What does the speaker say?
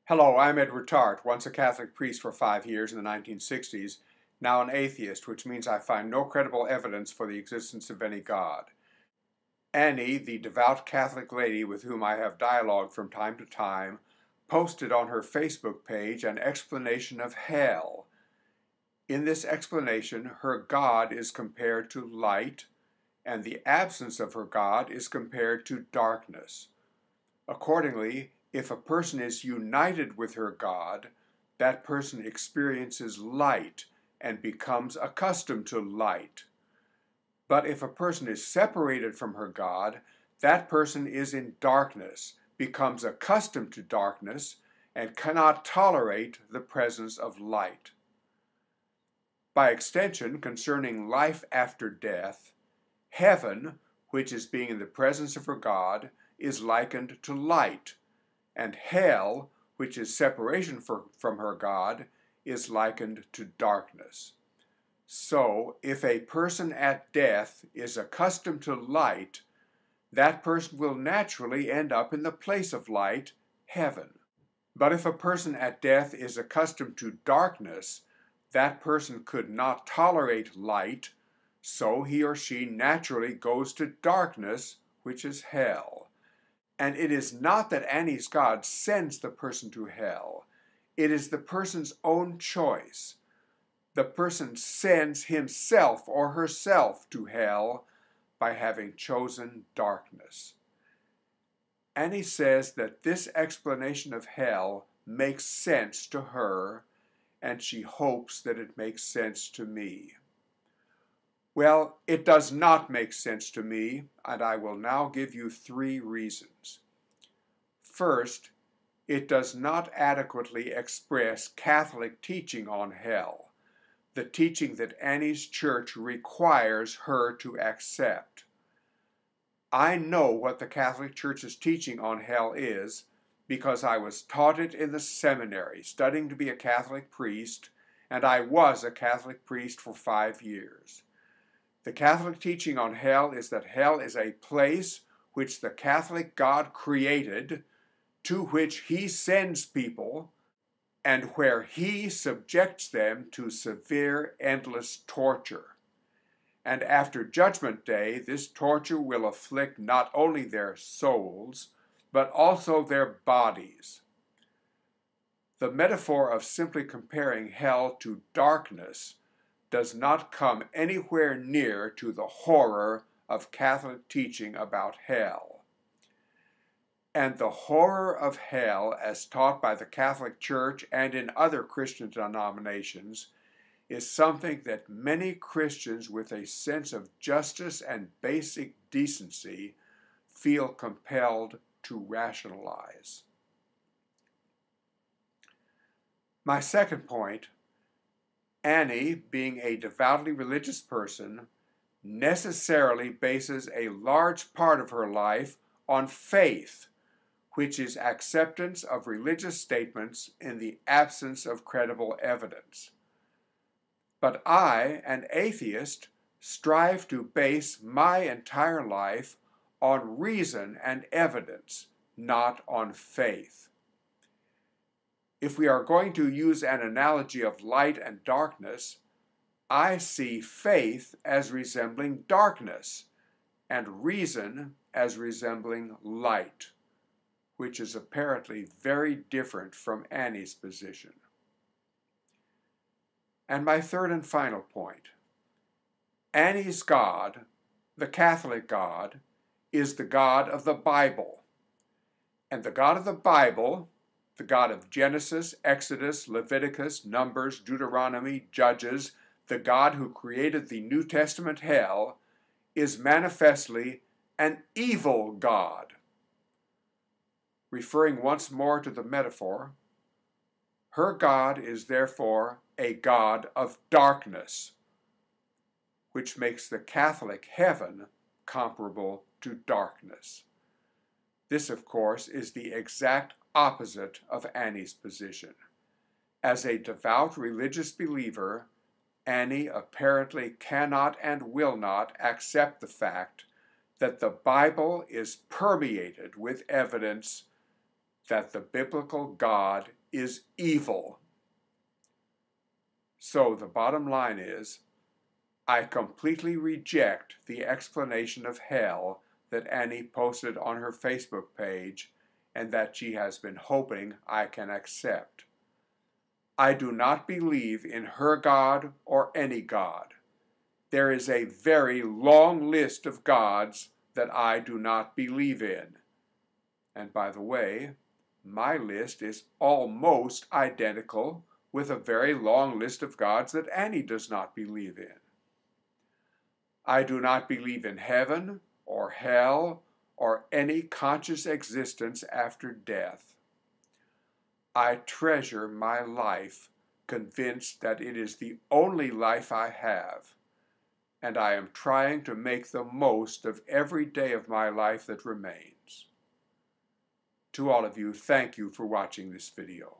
Hello, I'm Edward Tarte, once a Catholic priest for 5 years in the 1960s, now an atheist, which means I find no credible evidence for the existence of any God. Annie, the devout Catholic lady with whom I have dialogued from time to time, posted on her Facebook page an explanation of hell. In this explanation, her God is compared to light, and the absence of her God is compared to darkness. Accordingly, if a person is united with her God, that person experiences light and becomes accustomed to light. But if a person is separated from her God, that person is in darkness, becomes accustomed to darkness, and cannot tolerate the presence of light. By extension, concerning life after death, heaven, which is being in the presence of her God, is likened to light, and hell, which is separation from her God, is likened to darkness. So, if a person at death is accustomed to light, that person will naturally end up in the place of light, heaven. But if a person at death is accustomed to darkness, that person could not tolerate light, so he or she naturally goes to darkness, which is hell. And it is not that Annie's God sends the person to hell. It is the person's own choice. The person sends himself or herself to hell by having chosen darkness. Annie says that this explanation of hell makes sense to her, and she hopes that it makes sense to me. Well, it does not make sense to me, and I will now give you 3 reasons. First, it does not adequately express Catholic teaching on hell, the teaching that Annie's church requires her to accept. I know what the Catholic Church's teaching on hell is because I was taught it in the seminary, studying to be a Catholic priest, and I was a Catholic priest for 5 years. The Catholic teaching on hell is that hell is a place which the Catholic God created, to which he sends people, and where he subjects them to severe, endless torture. And after Judgment Day, this torture will afflict not only their souls, but also their bodies. The metaphor of simply comparing hell to darkness does not come anywhere near to the horror of Catholic teaching about hell. And the horror of hell, as taught by the Catholic Church and in other Christian denominations, is something that many Christians with a sense of justice and basic decency feel compelled to rationalize. My second point, Annie, being a devoutly religious person, necessarily bases a large part of her life on faith, which is acceptance of religious statements in the absence of credible evidence. But I, an atheist, strive to base my entire life on reason and evidence, not on faith. If we are going to use an analogy of light and darkness, I see faith as resembling darkness and reason as resembling light, which is apparently very different from Annie's position. And my third and final point, Annie's God, the Catholic God, is the God of the Bible. And the God of the Bible, the God of Genesis, Exodus, Leviticus, Numbers, Deuteronomy, Judges, the God who created the New Testament hell, is manifestly an evil God. Referring once more to the metaphor, her God is therefore a God of darkness, which makes the Catholic heaven comparable to darkness. This, of course, is the exact opposite of Annie's position. As a devout religious believer, Annie apparently cannot and will not accept the fact that the Bible is permeated with evidence that the biblical God is evil. So the bottom line is, I completely reject the explanation of hell that Annie posted on her Facebook page and that she has been hoping I can accept. I do not believe in her God or any God. There is a very long list of gods that I do not believe in. And by the way, my list is almost identical with a very long list of gods that Annie does not believe in. I do not believe in heaven or hell or any conscious existence after death. I treasure my life, convinced that it is the only life I have, and I am trying to make the most of every day of my life that remains. To all of you, thank you for watching this video.